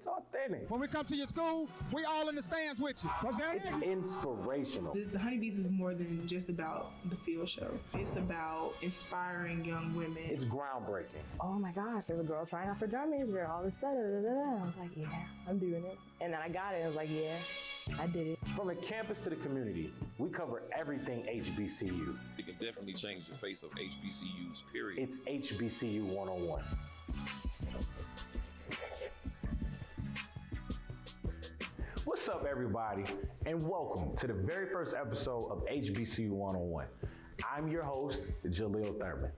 It's authentic. When we come to your school, we all in the stands with you. What's that? It's inspirational. The Honeybees is more than just about the field show. It's about inspiring young women. It's groundbreaking. Oh my gosh, there's a girl trying out for drum major, all this stuff. I was like, yeah, I'm doing it. And then I got it. I was like, yeah, I did it. From the campus to the community, we cover everything HBCU. It can definitely change the face of HBCUs, period. It's HBCU 101. What's up, everybody, and welcome to the very first episode of HBCU 101. I'm your host, Jahliel Thurman.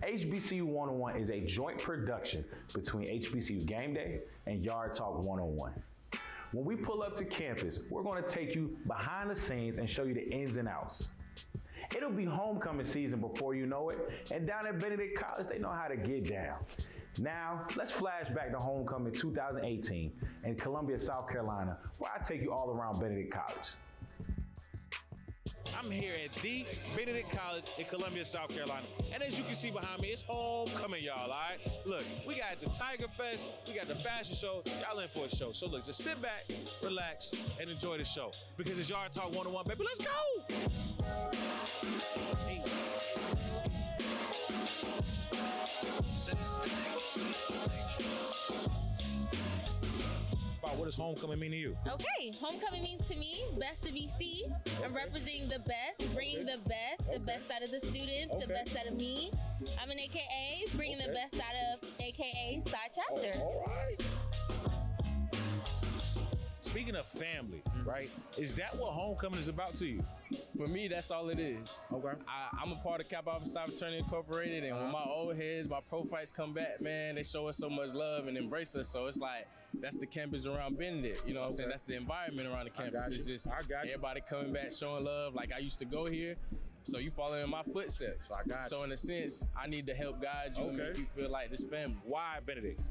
HBCU 101 is a joint production between HBCU Game Day and Yard Talk 101. When we pull up to campus, we're going to take you behind the scenes and show you the ins and outs. It'll be homecoming season before you know it, and down at Benedict College, they know how to get down. Now, let's flash back to homecoming 2018 in Columbia, South Carolina, where I take you all around Benedict College. I'm here at the Benedict College in Columbia, South Carolina. And as you can see behind me, it's homecoming, y'all, all right? Look, we got the Tiger Fest, we got the fashion show, y'all in for a show. So look, just sit back, relax, and enjoy the show. Because it's Yard Talk 101, baby, let's go! Hey. What does homecoming mean to you? Okay, homecoming means to me, best of BC. I'm representing the best, bringing the best out of the students, the best out of me. I'm an AKA, bringing the best out of AKA side chapter. All right. Speaking of family, right? Is that what homecoming is about to you? For me, that's all it is. Okay. I'm a part of Kappa Alpha Psi Fraternity Incorporated, and when my old heads, my pro fights come back, man, they show us so much love and embrace us. So it's like, that's the campus around Benedict. You know what I'm saying? That's the environment around the campus. It's just everybody coming back, showing love. Like, I used to go here, so you following in my footsteps. So in a sense, I need to help guide you and make you feel like this family. Why Benedict?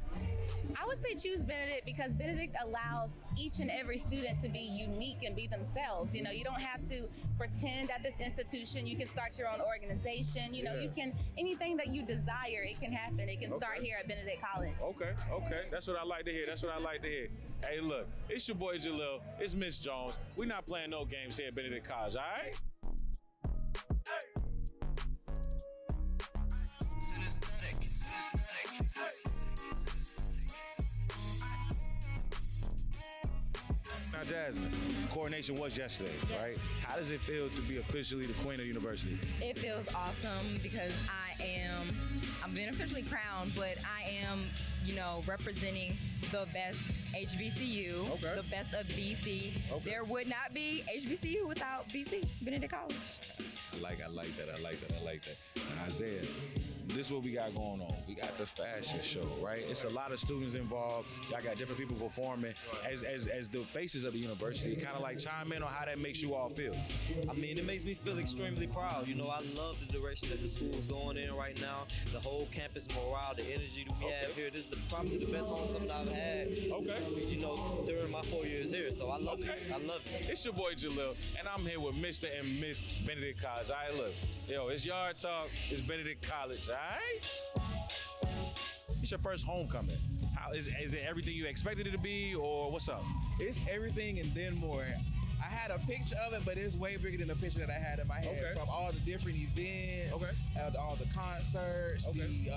I would say choose Benedict because Benedict allows each and every student to be unique and be themselves. You know, you don't have to pretend at this institution. You can start your own organization. You know, you can, anything that you desire, it can happen. It can start here at Benedict College. Okay. That's what I like to hear. Hey, look, it's your boy Jahliel. It's Miss Jones. We're not playing no games here at Benedict College, all right? Now, Jasmine, coronation was yesterday, right? How does it feel to be officially the queen of the university? It feels awesome because I'm being officially crowned, but I am, representing the best HBCU, the best of BC. There would not be HBCU without BC, Benedict College. I like that. And Isaiah, this is what we got going on. We got the fashion show, right? It's a lot of students involved. Y'all got different people performing. As the faces of the university, kind of like chime in on how that makes you all feel. I mean, it makes me feel extremely proud. You know, I love the direction that the school is going in right now. The whole campus morale, the energy that we have here. This is probably the best homecoming I've had. During my 4 years here. So I love it. I love it. It's your boy Jahliel, and I'm here with Mr. and Miss Benedict College. All right, look, it's Yard Talk. It's Benedict College. All right. It's your first homecoming. How is it everything you expected it to be, or what's up? It's everything and then more. I had a picture of it, but it's way bigger than the picture that I had in my head from all the different events, all the concerts, the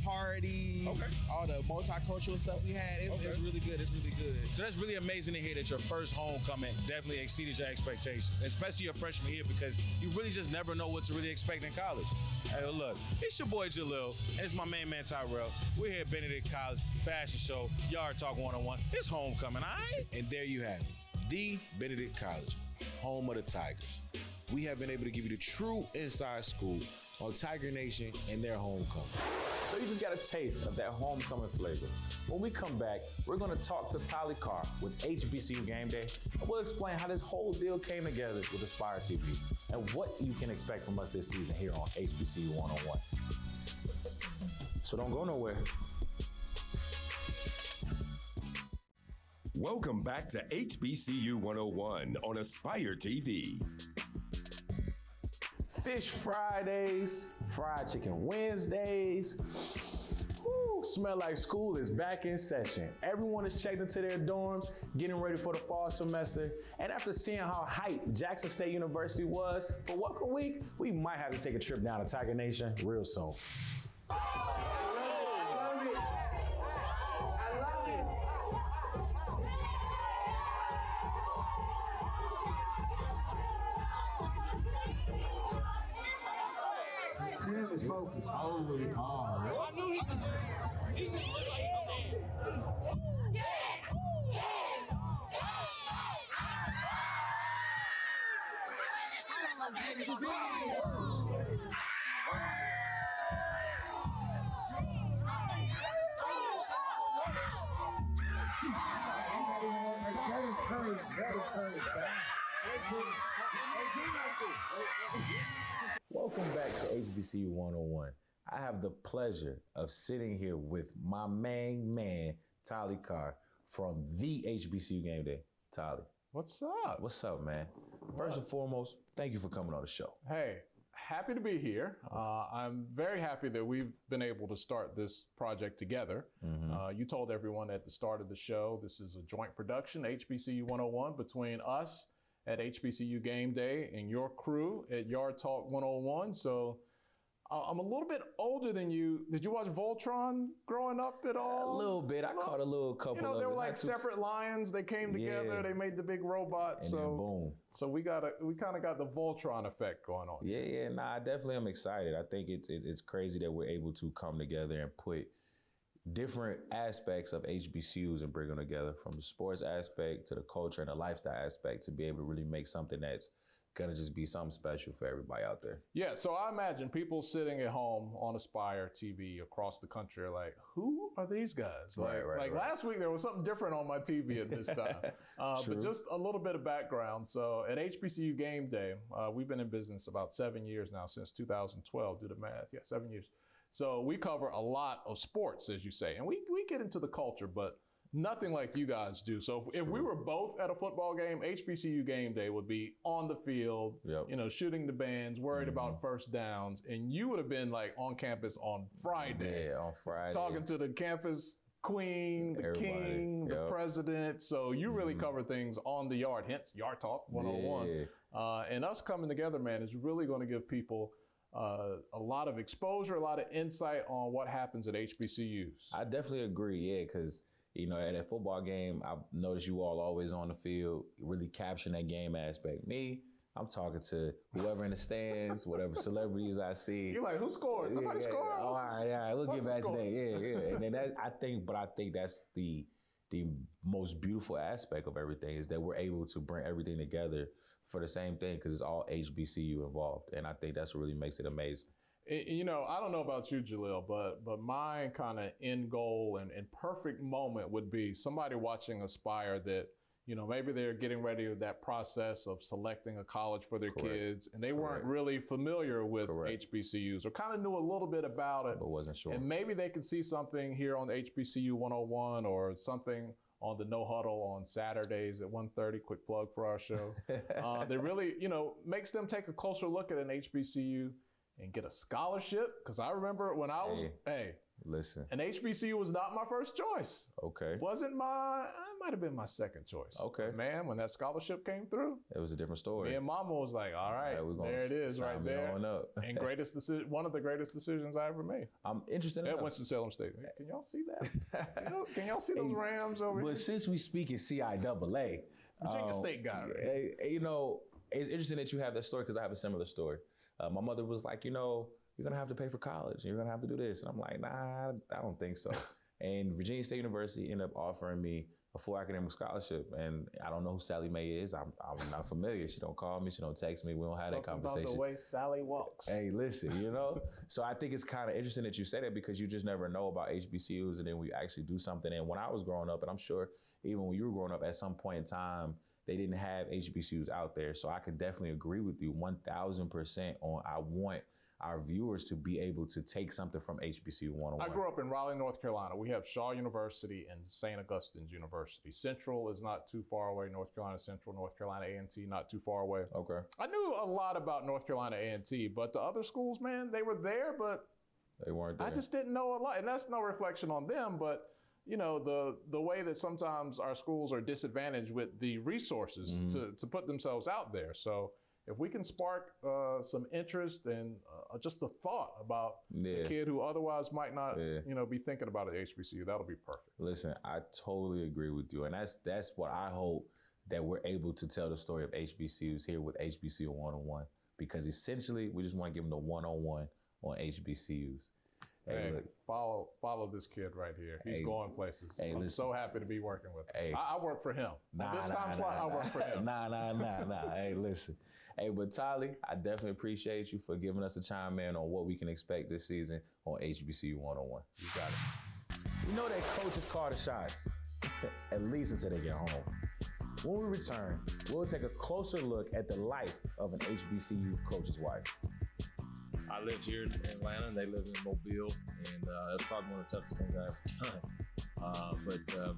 parties, all the multicultural stuff we had. It's really good. It's really good. So that's really amazing to hear that your first homecoming definitely exceeded your expectations, especially your freshman year, because you really just never know what to really expect in college. Hey, well, look, it's your boy Jahliel, and it's my main man Tyrell. We're here at Benedict College Fashion Show, Yard Talk 101. It's homecoming, all right? And there you have it. The Benedict College, home of the Tigers. We have been able to give you the true inside scoop on Tiger Nation and their homecoming. So you just got a taste of that homecoming flavor. When we come back, we're going to talk to Tali Carr with HBCU Game Day, and we'll explain how this whole deal came together with Aspire TV and what you can expect from us this season here on HBCU 101. So don't go nowhere. Welcome back to HBCU 101 on Aspire TV. Fish Fridays, fried chicken Wednesdays. Woo, Smell Like School is back in session. Everyone is checked into their dorms, getting ready for the fall semester. And after seeing how hyped Jackson State University was for Welcome Week, we might have to take a trip down to Tiger Nation real soon. Tim is focused. Always hard. I knew he could. This is look like Welcome back to HBCU 101. I have the pleasure of sitting here with my main man, Tali Carr, from the HBCU Game Day. Tali. What's up? What's up, man? First and foremost, thank you for coming on the show. Hey, happy to be here. I'm very happy that we've been able to start this project together. You told everyone at the start of the show, this is a joint production, HBCU 101, between us at HBCU Game Day and your crew at Yard Talk 101. So I'm a little bit older than you. Did you watch Voltron growing up at all? A little bit. I caught a little couple of they were it. like separate lions. They came together. Yeah. They made the big robot. And then boom. So we kind of got the Voltron effect going on. Yeah. Nah, I definitely am excited. I think it's crazy that we're able to come together and put different aspects of HBCUs and bring them together, from the sports aspect to the culture and the lifestyle aspect, to be able to really make something that's gonna just be something special for everybody out there. Yeah, so I imagine people sitting at home on Aspire TV across the country are like, who are these guys? Like last week there was something different on my TV at this time. But just a little bit of background. So at HBCU Game Day, we've been in business about 7 years now, since 2012, do the math. Yeah, 7 years. So we cover a lot of sports, as you say, and we get into the culture, but nothing like you guys do. So if we were both at a football game, HBCU Game Day would be on the field, shooting the bands, worried about first downs, and you would have been like on campus on Friday. Yeah, on Friday. Talking to the campus queen, the king, the president. So you really cover things on the yard, hence Yard Talk 101. And us coming together, man, is really going to give people a lot of exposure, a lot of insight on what happens at HBCUs. I definitely agree, yeah, because at a football game, I've noticed you all always on the field, really capturing that game aspect. Me, I'm talking to whoever in the stands, whatever celebrities I see. You're like, who scored? Somebody scored? Oh, all right, we'll get back to that. Yeah. And then I think that's the most beautiful aspect of everything, is that we're able to bring everything together for the same thing, because it's all HBCU involved. And I think that's what really makes it amazing. I don't know about you, Jahliel, but my kind of end goal and perfect moment would be somebody watching Aspire that, maybe they're getting ready with that process of selecting a college for their kids, and they weren't really familiar with HBCUs, or kind of knew a little bit about it, but wasn't sure. And maybe they can see something here on HBCU 101 or something on the No Huddle on Saturdays at 1:30, quick plug for our show. That really, makes them take a closer look at an HBCU and get a scholarship. Because I remember when I was, listen, an HBCU was not my first choice. Okay. It might have been my second choice. Okay. But man, when that scholarship came through, it was a different story. Me and Mama was like, all right, there it is right there. And one of the greatest decisions I ever made. I'm interested in at Winston-Salem State. Can y'all see that? Can y'all see those Rams over here? But since we speak in CIAA, Virginia State got it. It's interesting that you have that story, because I have a similar story. My mother was like, you're going to have to pay for college. You're going to have to do this. And I'm like, nah, I don't think so. And Virginia State University ended up offering me a full academic scholarship. And I don't know who Sally Mae is. I'm not familiar. She don't call me. She don't text me. We don't have that conversation. About the way Sally walks. Hey, listen, So I think it's kind of interesting that you say that, because you just never know about HBCUs, and then we actually do something. And when I was growing up, and I'm sure even when you were growing up, at some point in time, they didn't have HBCUs out there. So I could definitely agree with you 1,000% on, I want our viewers to be able to take something from HBCU 101. I grew up in Raleigh, North Carolina. We have Shaw University and St. Augustine's University. Central is not too far away. North Carolina Central, North Carolina A&T, not too far away. Okay. I knew a lot about North Carolina A&T, but the other schools, man, they were there, but They weren't there. I just didn't know a lot. And that's no reflection on them, but the way that sometimes our schools are disadvantaged with the resources to put themselves out there. So if we can spark some interest and just a thought about a kid who otherwise might not, be thinking about an HBCU, that'll be perfect. Listen, I totally agree with you. And that's what I hope that we're able to tell the story of HBCUs here with HBCU 101, because essentially we just want to give them the one-on-one on HBCUs. Hey, look, follow this kid right here. He's going places. Hey, I'm so happy to be working with him. Hey, I work for him. This time slot, I work for him. Nah. Hey, listen. Hey, but Tali, I definitely appreciate you for giving us a chime in on what we can expect this season on HBCU 101. You got it. You know that coaches call the shots, at least until they get home. When we return, we'll take a closer look at the life of an HBCU coach's wife. I lived here in Atlanta, and they lived in Mobile, and that's probably one of the toughest things I've ever done. But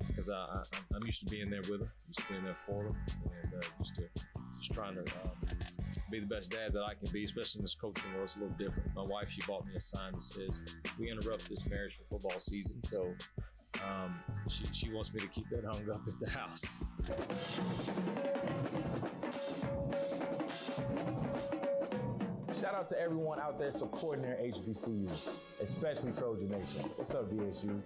because I'm used to being there with them, used to being there for them, and used to just trying to be the best dad that I can be, especially in this coaching world. It's a little different. My wife, she bought me a sign that says, "We interrupt this marriage for football season." So she wants me to keep that hung up at the house. Shout out to everyone out there supporting their HBCUs, especially Trojan Nation. What's up, VSU?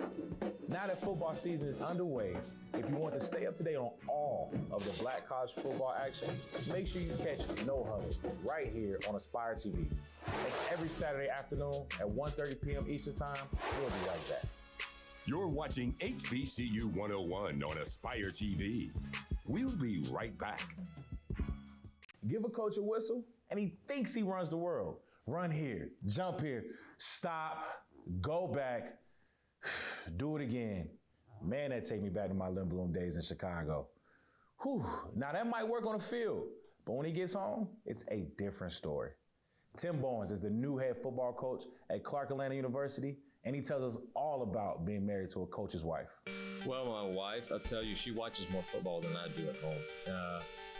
Now that football season is underway, if you want to stay up to date on all of the Black college football action, make sure you catch No Huddle right here on Aspire TV. It's every Saturday afternoon at 1:30 p.m. Eastern Time. We'll be right back. You're watching HBCU 101 on Aspire TV. We'll be right back. Give a coach a whistle, and he thinks he runs the world. Run here, jump here, stop, go back, do it again. Man, that take me back to my Lindblom days in Chicago. Whew. Now that might work on the field, but when he gets home, it's a different story. Tim Bowens is the new head football coach at Clark Atlanta University, and he tells us all about being married to a coach's wife. Well, my wife, I tell you, she watches more football than I do at home.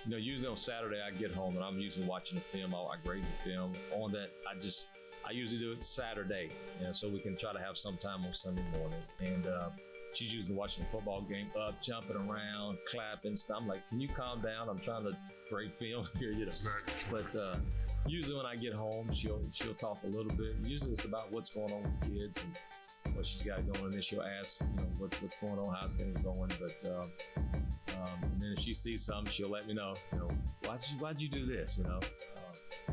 Usually on Saturday I get home and I'm usually watching the film. I grade the film. On that, I usually do it Saturday, so we can try to have some time on Sunday morning. And she's usually watching the football game, up, jumping around, clapping stuff. I'm like, can you calm down? I'm trying to grade film here, But usually when I get home, she'll talk a little bit. Usually it's about what's going on with the kids and what she's got going. And then she'll ask, what's going on, how's things going. But and then if she sees something, she'll let me know. Why'd you do this?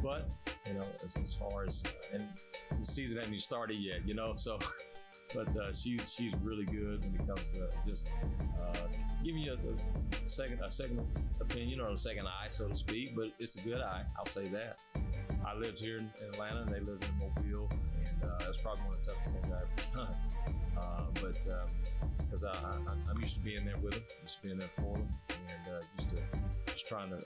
But as far as and the season hasn't even started yet, So, but she's really good when it comes to just giving you a second opinion or a second eye, so to speak. But it's a good eye, I'll say that. I lived here in Atlanta, and they lived in Mobile, and that's probably one of the toughest things I've ever done. But because I'm used to being there with them, used to being there for them, and used to just trying to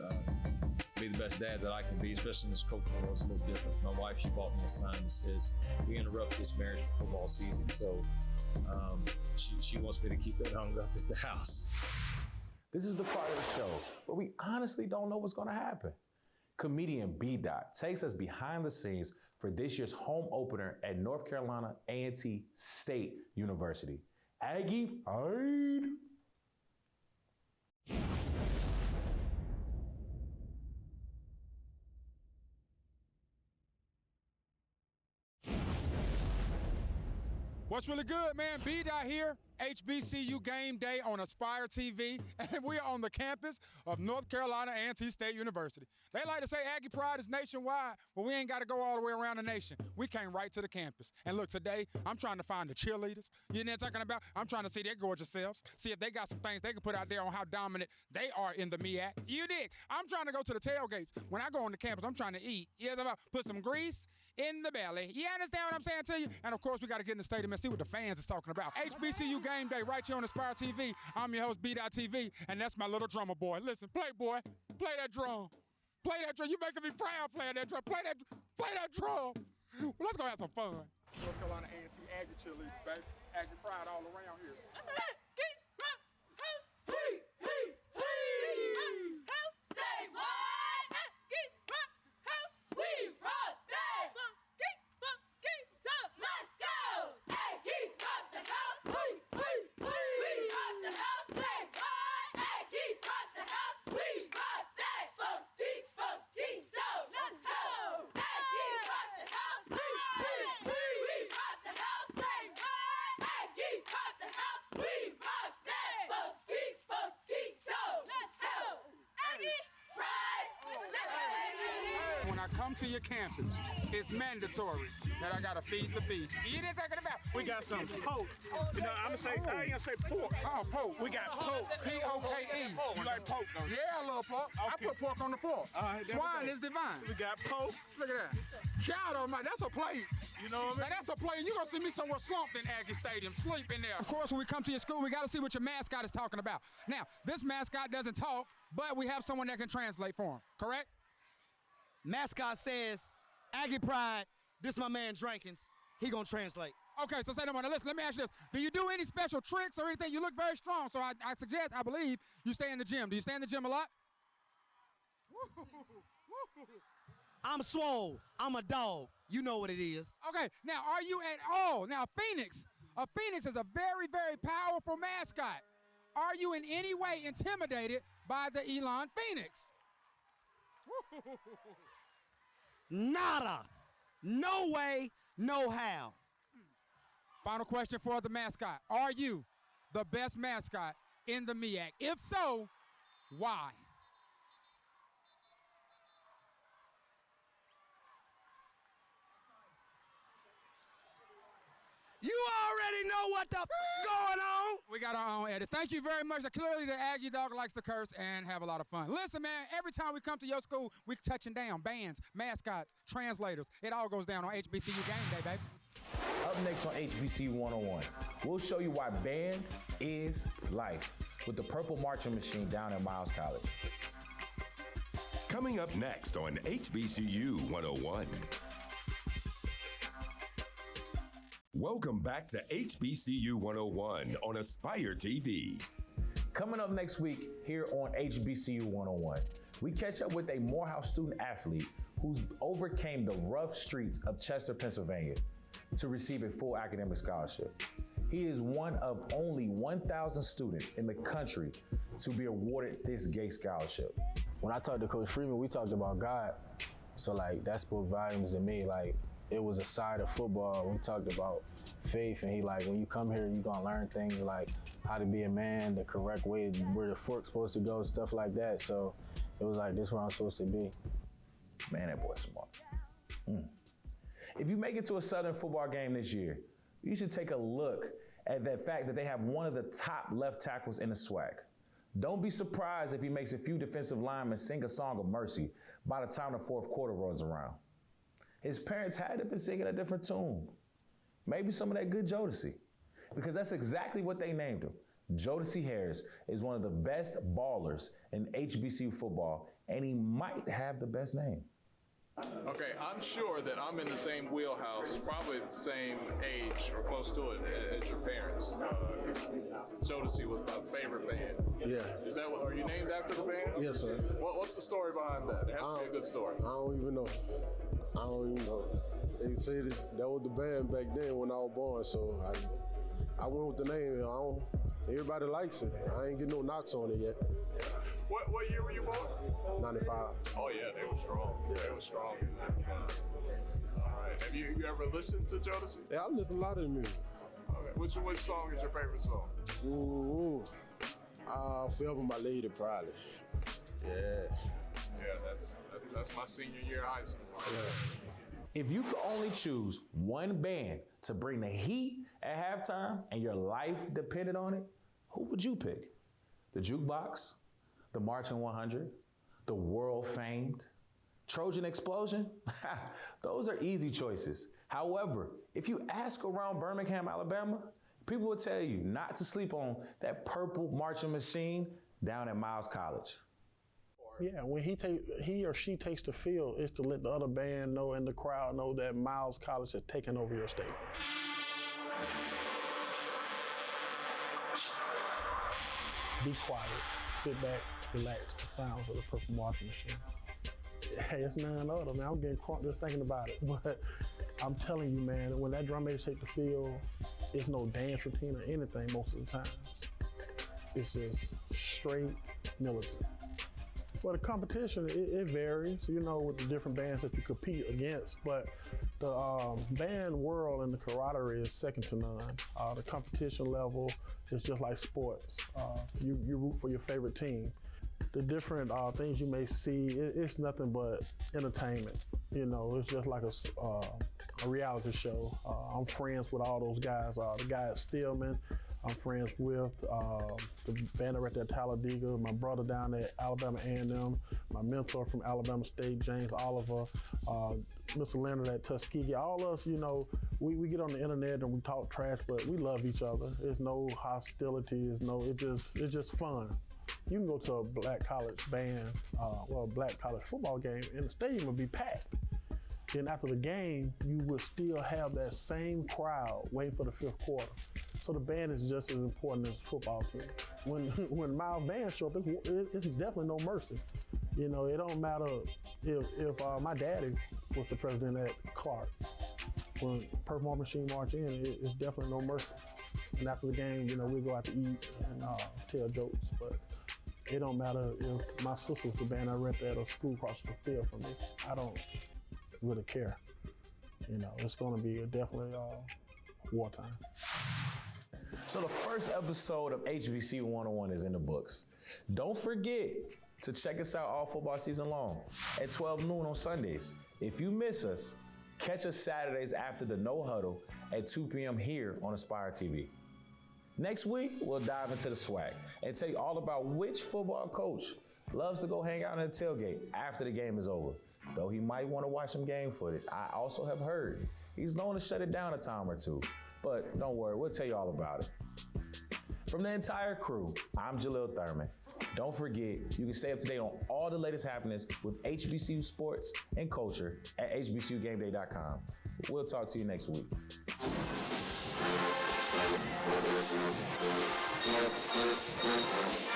be the best dad that I can be, especially in this coaching world. It's a little different. My wife, she bought me a sign that says, "We interrupt this marriage for football season." So she wants me to keep that hung up at the house. This is the part of the show where we honestly don't know what's going to happen. Comedian B-Dot takes us behind the scenes for this year's home opener at North Carolina A&T State University. Aggie, aid. What's really good, man? B-Dot here, HBCU Game Day on Aspire TV, and we are on the campus of North Carolina A&T State University. They like to say Aggie Pride is nationwide, but we ain't got to go all the way around the nation. We came right to the campus. And look, today, I'm trying to find the cheerleaders. You know what I'm talking about? I'm trying to see their gorgeous selves, see if they got some things they can put out there on how dominant they are in the MEAC. You dig? I'm trying to go to the tailgates. When I go on the campus, I'm trying to eat. You know what I'm about? Put some grease in the belly. You understand what I'm saying to you? And of course, we got to get in the stadium and see what the fans is talking about. HBCU Game Day right here on Aspire TV. I'm your host, B.TV, and that's my little drummer boy. Listen, play, boy. Play that drum. Play that drum. You making me proud playing that drum. Play that drum. Well, let's go have some fun. North Carolina A&T Aggie cheerleaders, baby. Aggie Pride all around here. Say what? Aggies rock house, we rock that. Funky, the When I come to your campus, it's mandatory that I gotta feed the beast. You didn't take it about. We got some poke. You know, I ain't gonna say pork. Oh, poke. We got poke. P-O-K-E. You like poke, don't you? Yeah, I love pork. I put pork on the fork. Swine is divine. We got poke. Look at that. God almighty, that's a plate. You know what I mean? Now that's a plate. You're gonna see me somewhere slumped in Aggie Stadium, sleeping there. Of course, when we come to your school, we gotta see what your mascot is talking about. Now, this mascot doesn't talk, but we have someone that can translate for him, correct? Mascot says, Aggie Pride, this my man Drankins. He gonna translate. Okay, so say no more. Now listen, let me ask you this. Do you do any special tricks or anything? You look very strong, so I suggest, I believe, you stay in the gym. Do you stay in the gym a lot? I'm swole. I'm a dog. You know what it is. Okay, now are you at all, now Phoenix, a Phoenix is a very, very powerful mascot. Are you in any way intimidated by the Elon Phoenix? Nada. No way, no how. Final question for the mascot. Are you the best mascot in the MEAC? If so, why? You already know what the going on. We got our own edits. Thank you very much. Clearly, the Aggie dog likes to curse and have a lot of fun. Listen, man, every time we come to your school, we touching down bands, mascots, translators. It all goes down on HBCU Game Day, baby. Up next on HBCU 101, we'll show you why band is life with the Purple Marching Machine down at Miles College. Coming up next on HBCU 101. Welcome back to HBCU 101 on Aspire TV. Coming up next week here on HBCU 101, we catch up with a Morehouse student athlete who overcame the rough streets of Chester, Pennsylvania to receive a full academic scholarship. He is one of only 1,000 students in the country to be awarded this GATE scholarship. When I talked to Coach Freeman, we talked about God. So like, that spoke volumes to me. Like, it was a side of football. We talked about faith, and he like, when you come here, you're gonna learn things like how to be a man, the correct way, where the fork's supposed to go, stuff like that. So it was like, this is where I'm supposed to be. Man, that boy's smart. If you make it to a Southern football game this year, you should take a look at that fact that they have one of the top left tackles in the SWAC. Don't be surprised if he makes a few defensive linemen sing a song of mercy by the time the fourth quarter rolls around. His parents had to be singing a different tune. Maybe some of that good Jodeci, because that's exactly what they named him. Jodeci Harris is one of the best ballers in HBCU football, and he might have the best name. Okay, I'm sure that I'm in the same wheelhouse, probably the same age or close to it as your parents. Jodeci was my favorite band. Yeah. Is that what, are you named after the band? Yes, sir. What's the story behind that? It has to be a good story. I don't even know. They say this, that was the band back then when I was born, so I went with the name. Everybody likes it. I ain't getting no knocks on it yet. What year were you born? 95. Oh yeah, they were strong. Yeah. They were strong. All right. Have you ever listened to Jodeci? Yeah, I listen a lot of the music. Okay. Which song is your favorite song? Forever My Lady, probably. Yeah. Yeah, that's my senior year of high school. Yeah. If you could only choose one band to bring the heat at halftime and your life depended on it, who would you pick? The Jukebox, the Marching 100, the world famed Trojan Explosion? Those are easy choices. However, if you ask around Birmingham, Alabama, people will tell you not to sleep on that Purple Marching Machine down at Miles College. Yeah, when he or she takes the field, it's to let the other band know and the crowd know that Miles College has taken over your stadium. Be quiet, sit back, relax. The sounds of the Purple Marching Machine. Hey, it's none other, man. I'm getting crunk just thinking about it. But I'm telling you, man, when that drum major take the field, it's no dance routine or anything most of the time. It's just straight militant. Well, the competition, it varies, you know, with the different bands that you compete against, but the band world and the camaraderie is second to none. The competition level is just like sports. You root for your favorite team. the different things you may see, it's nothing but entertainment. You know, it's just like a reality show. I'm friends with all those guys. The guy at Stillman, I'm friends with the band director at Talladega, my brother down at Alabama A&M, my mentor from Alabama State, James Oliver, Mr. Leonard at Tuskegee. All us, you know, we get on the internet and we talk trash, but we love each other. There's no hostility. It's just fun. You can go to a black college band, black college football game, and the stadium will be packed. Then after the game, you will still have that same crowd waiting for the fifth quarter. So the band is just as important as the football team. When Miles Band show up, it's definitely no mercy. You know, it don't matter if my daddy was the president at Clark. When Purple Heart Machine march in, it's definitely no mercy. And after the game, you know, we go out to eat and tell jokes, but it don't matter if my sister was the band director at a school across the field from me. I don't really care. You know, it's gonna be definitely wartime. So the first episode of HBCU 101 is in the books. Don't forget to check us out all football season long at 12 noon on Sundays. If you miss us, catch us Saturdays after the No Huddle at 2 p.m. here on Aspire TV. Next week, we'll dive into the swag and tell you all about which football coach loves to go hang out in the tailgate after the game is over. Though he might want to watch some game footage, I also have heard he's known to shut it down a time or two. But don't worry, we'll tell you all about it. From the entire crew, I'm Jahliel Thurman. Don't forget, you can stay up to date on all the latest happenings with HBCU sports and culture at hbcugameday.com. We'll talk to you next week. Thank you.